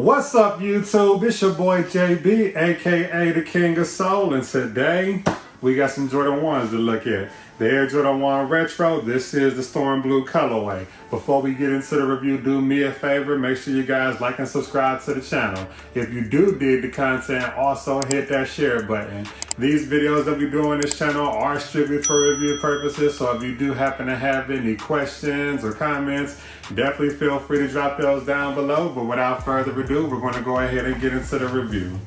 What's up, YouTube? It's your boy JB, aka the King of Soul, and today we got some Jordan 1s to look at. The Air Jordan 1 Retro. This is the Storm Blue colorway. Before we get into the review, do me a favor, make sure you guys like and subscribe to the channel. If you do dig the content, also hit that share button. These videos that we do on this channel are strictly for review purposes, so if you do happen to have any questions or comments, definitely feel free to drop those down below. But without further ado, we're going to go ahead and get into the review.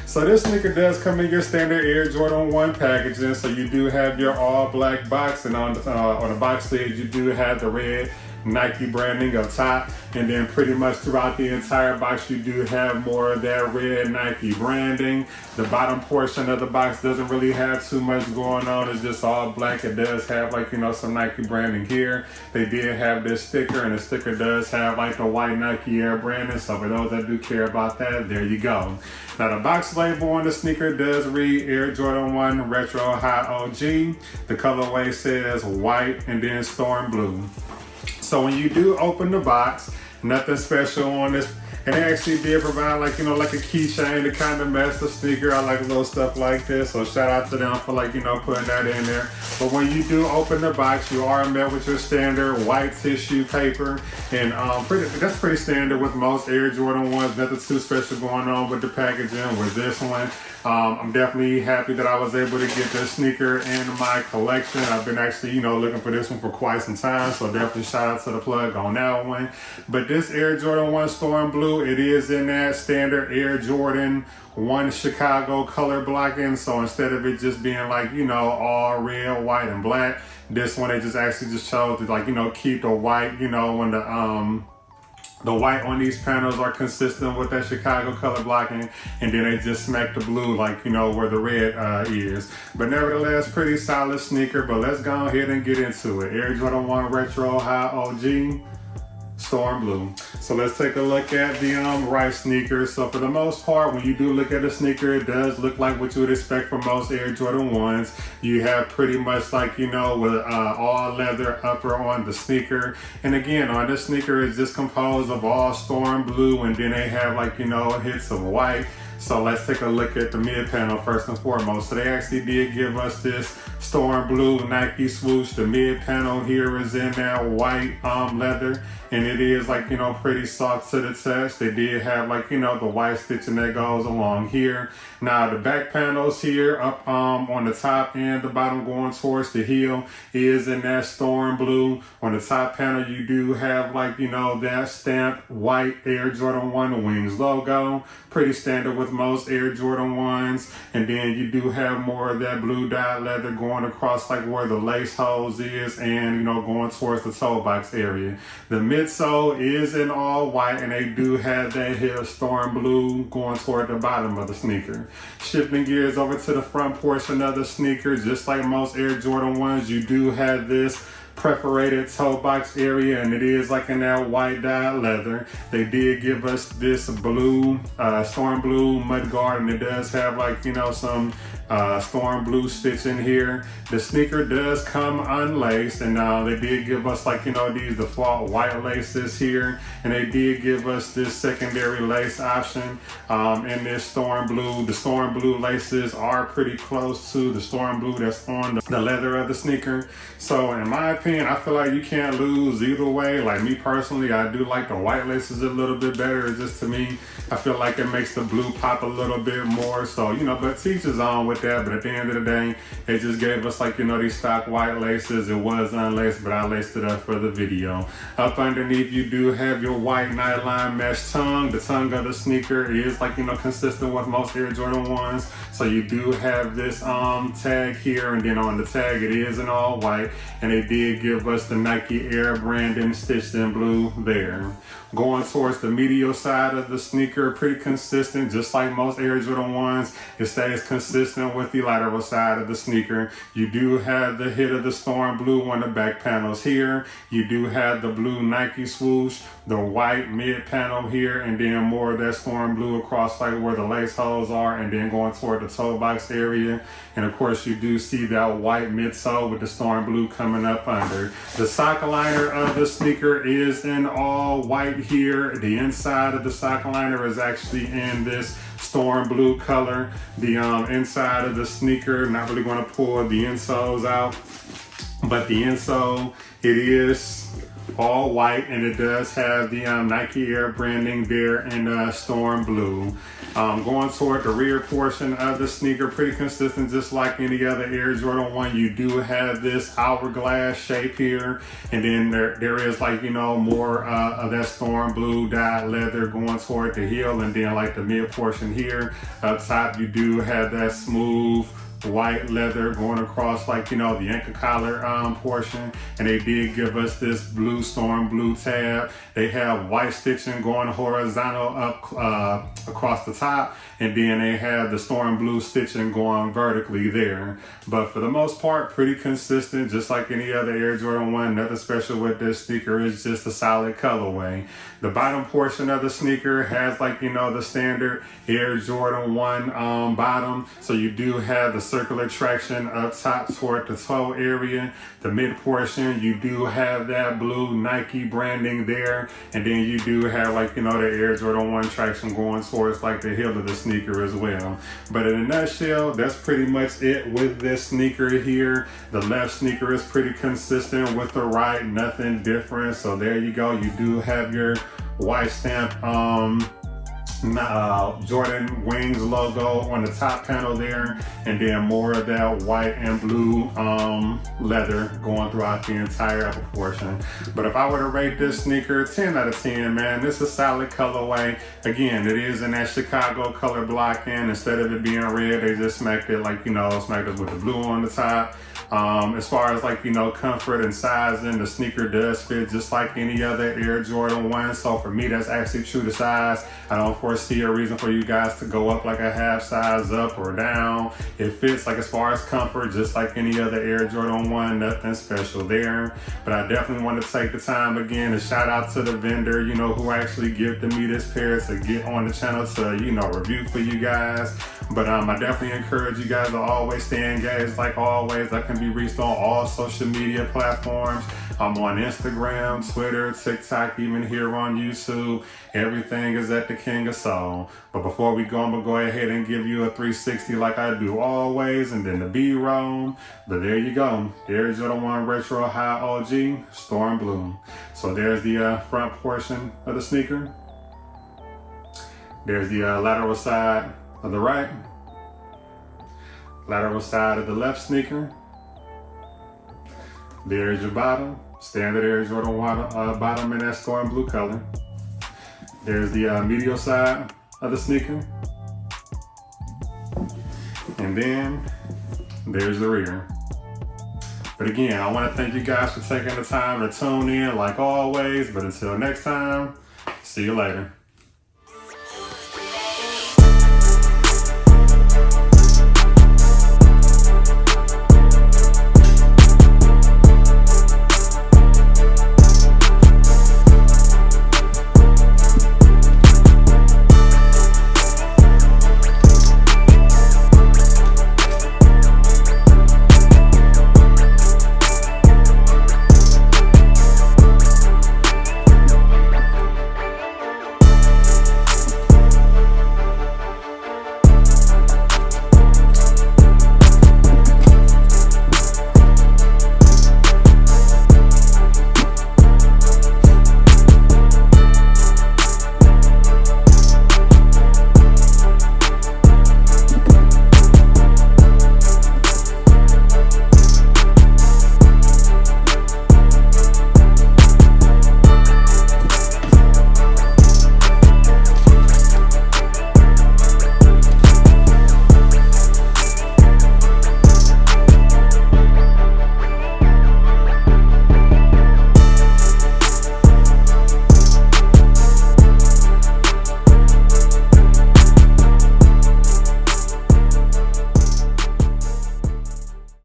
So this sneaker does come in your standard Air Jordan 1 packaging. So you do have your all black box, and on the box sleeve you do have the red Nike branding up top, and then pretty much throughout the entire box you do have more of that red Nike branding. The bottom portion of the box doesn't really have too much going on. It's just all black. It does have some Nike branding here. They did have this sticker, and the sticker does have the white Nike Air branding. So for those that do care about that, there you go. Now the box label on the sneaker does read Air Jordan 1 Retro High OG. The colorway says white and then storm blue. So when you do open the box, nothing special on this. And they actually did provide like a keychain to kind of match the sneaker. I like little stuff like this, so shout out to them for putting that in there. But when you do open the box, you are met with your standard white tissue paper, and that's pretty standard with most Air Jordan 1s. Nothing too special going on with the packaging with this one. I'm definitely happy that I was able to get this sneaker in my collection. I've been actually looking for this one for quite some time, so definitely shout out to the plug on that one. But this Air Jordan 1 Storm Blue, it is in that standard Air Jordan 1 Chicago color blocking. So instead of it just being all red, white, and black, this one they just chose to keep the white, when the white on these panels are consistent with that Chicago color blocking, and then they just smack the blue where the red is. But nevertheless, pretty solid sneaker. But let's go ahead and get into it. Air Jordan 1 Retro High OG Storm Blue. So let's take a look at the right sneaker. So for the most part, when you do look at a sneaker, it does look like what you would expect from most Air Jordan 1s. You have pretty much with all leather upper on the sneaker. And again, on this sneaker, it's just composed of all storm blue, and then they have hits of white. So let's take a look at the mid panel first and foremost. So they actually did give us this storm blue Nike swoosh. The mid panel here is in that white leather, and it is pretty soft to the touch. They did have the white stitching that goes along here. Now the back panels here up on the top and the bottom going towards the heel is in that storm blue. On the top panel you do have that stamped white Air Jordan 1 Wings logo. Pretty standard with most Air Jordan 1s. And then you do have more of that blue dye leather going across where the lace holes is, and going towards the toe box area. The midsole is in all white, and they do have that here storm blue going toward the bottom of the sneaker. Shifting gears over to the front portion of the sneaker, just like most Air Jordan 1s, you do have this perforated toe box area, and it is in that white dye leather. They did give us this blue storm blue mud guard, and it does have some storm blue stitch in here. The sneaker does come unlaced, and they did give us these default white laces here, and they did give us this secondary lace option in this storm blue. The storm blue laces are pretty close to the storm blue that's on the leather of the sneaker. So in my opinion, I feel like you can't lose either way. Me personally, I do like the white laces a little bit better. It's just, to me, I feel like it makes the blue pop a little bit more. So, but teach is on with that. But at the end of the day, they just gave us these stock white laces. It was unlaced, but I laced it up for the video. Up underneath, you do have your white nylon mesh tongue. The tongue of the sneaker is consistent with most Air Jordan 1s. So you do have this tag here, and then on the tag it is in all white, and they did give us the Nike Air branding stitched in blue there. Going towards the medial side of the sneaker, pretty consistent, just like most Air Jordan 1s. It stays consistent consistent with the lateral side of the sneaker. You do have the hit of the storm blue on the back panels here. You do have the blue Nike swoosh, the white mid panel here, and then more of that storm blue across like where the lace holes are, and then going toward the toe box area. And of course you do see that white midsole with the storm blue coming up under. The sock liner of the sneaker is in all white here. The inside of the sock liner is actually in this storm blue color. The inside of the sneaker, not really going to pull the insoles out, but the insole, it is all white, and it does have the Nike Air branding there in storm blue. Going toward the rear portion of the sneaker, pretty consistent, just like any other Air Jordan 1. You do have this hourglass shape here, and then there is like, you know, more of that storm blue dyed leather going toward the heel, and then like the mid portion here up top, you do have that smooth white leather going across, like, you know, the ankle collar portion. And they did give us this blue storm blue tab. They have white stitching going horizontal up across the top, and then they have the storm blue stitching going vertically there. But for the most part, pretty consistent, just like any other Air Jordan 1. Nothing special with this sneaker. It's just a solid colorway. The bottom portion of the sneaker has, like, you know, the standard Air Jordan 1 bottom. So you do have the circular traction up top toward the toe area. The mid portion, you do have that blue Nike branding there, and then you do have, like, you know, the Air Jordan 1 traction going towards like the heel of the sneaker as well. But in a nutshell, that's pretty much it with this sneaker here. The left sneaker is pretty consistent with the right, nothing different. So there you go. You do have your white stamp Jordan Wings logo on the top panel there, and then more of that white and blue leather going throughout the entire upper portion. But if I were to rate this sneaker 10 out of 10, man, this is a solid colorway. Again, it is in that Chicago color blocking. Instead of it being red, they just smacked it, like, you know, smacked it with the blue on the top. As far as, like, you know, comfort and sizing, the sneaker does fit just like any other Air Jordan 1. So for me, that's actually true to size. I don't foresee a reason for you guys to go up like a half size up or down. It fits, like, as far as comfort, just like any other Air Jordan 1, nothing special there. But I definitely want to take the time again to shout out to the vendor, you know, who actually gifted me this pair to get on the channel to, you know, review for you guys. But I definitely encourage you guys to always stay engaged. Like always, I can be reached on all social media platforms. I'm on Instagram, Twitter, TikTok, even here on YouTube. Everything is at the King of Soul. But before we go, I'm gonna go ahead and give you a 360 like I do always, and then the B-roll. But there you go. Air Jordan 1 Retro High OG Storm Blue. So there's the front portion of the sneaker. There's the lateral side of the right, lateral side of the left sneaker. There's your bottom, standard Air Jordan 1 bottom in that storm blue color. There's the medial side of the sneaker. And then there's the rear. But again, I want to thank you guys for taking the time to tune in like always. But until next time, see you later.